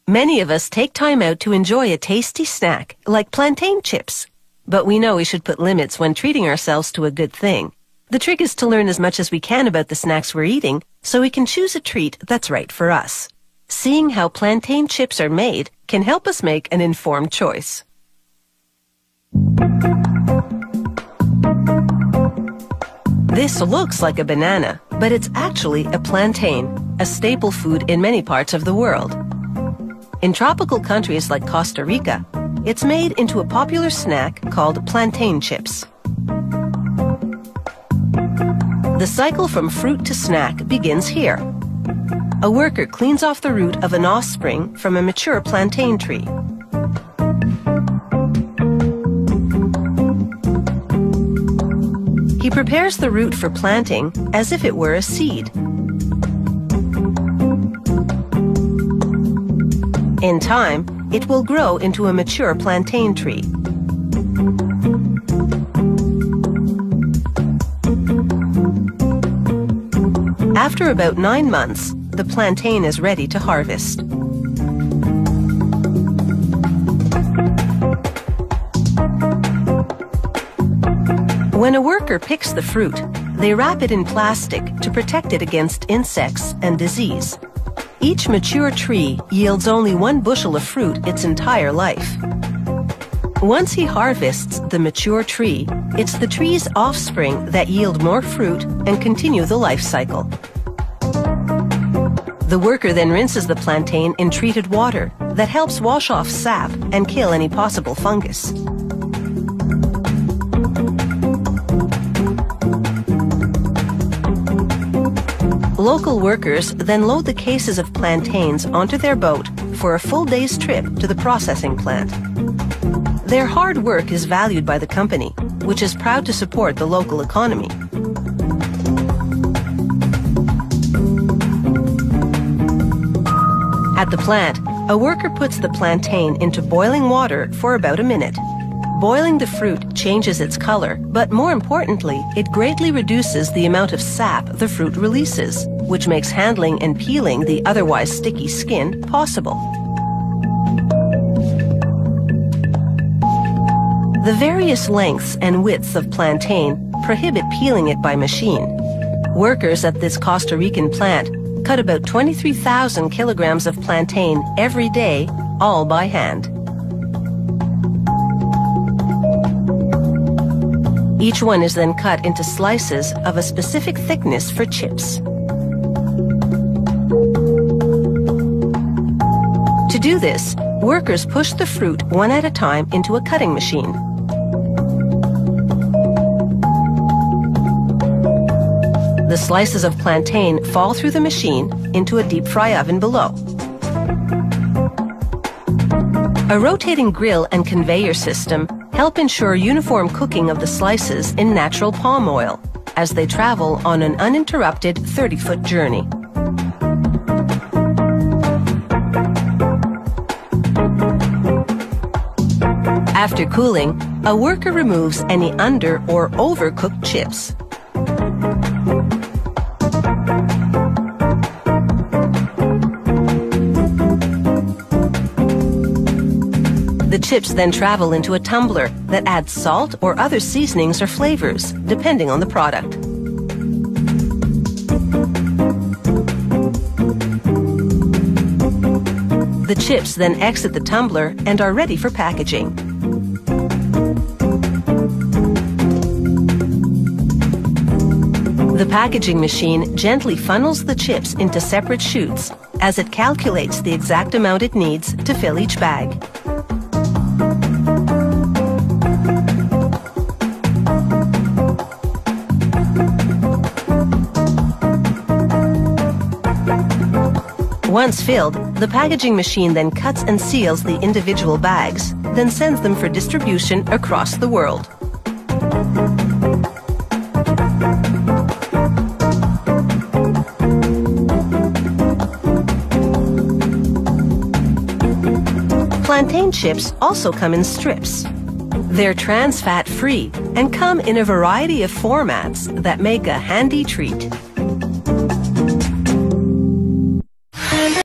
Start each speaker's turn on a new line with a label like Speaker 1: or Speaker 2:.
Speaker 1: Many of us take time out to enjoy a tasty snack, like plantain chips. But we know we should put limits when treating ourselves to a good thing. The trick is to learn as much as we can about the snacks we're eating, so we can choose a treat that's right for us. Seeing how plantain chips are made can help us make an informed choice. This looks like a banana, but it's actually a plantain, a staple food in many parts of the world. In tropical countries like Costa Rica, it's made into a popular snack called plantain chips. The cycle from fruit to snack begins here. A worker cleans off the root of an offspring from a mature plantain tree. He prepares the root for planting as if it were a seed. In time, it will grow into a mature plantain tree. After about 9 months, the plantain is ready to harvest. When a worker picks the fruit, they wrap it in plastic to protect it against insects and disease. Each mature tree yields only 1 bushel of fruit its entire life. Once he harvests the mature tree, it's the tree's offspring that yield more fruit and continue the life cycle. The worker then rinses the plantain in treated water that helps wash off sap and kill any possible fungus. Local workers then load the cases of plantains onto their boat for a full day's trip to the processing plant. Their hard work is valued by the company, which is proud to support the local economy. At the plant, a worker puts the plantain into boiling water for about a minute. Boiling the fruit changes its color, but more importantly, it greatly reduces the amount of sap the fruit releases, which makes handling and peeling the otherwise sticky skin possible. The various lengths and widths of plantain prohibit peeling it by machine. Workers at this Costa Rican plant cut about 23,000 kilograms of plantain every day, all by hand. Each one is then cut into slices of a specific thickness for chips. To do this, workers push the fruit one at a time into a cutting machine. The slices of plantain fall through the machine into a deep fry oven below. A rotating grill and conveyor system help ensure uniform cooking of the slices in natural palm oil as they travel on an uninterrupted 30-foot journey. After cooling, a worker removes any under- or overcooked chips. The chips then travel into a tumbler that adds salt or other seasonings or flavors, depending on the product. The chips then exit the tumbler and are ready for packaging. The packaging machine gently funnels the chips into separate chutes as it calculates the exact amount it needs to fill each bag. Once filled, the packaging machine then cuts and seals the individual bags, then sends them for distribution across the world. Plantain chips also come in strips. They're trans fat free and come in a variety of formats that make a handy treat.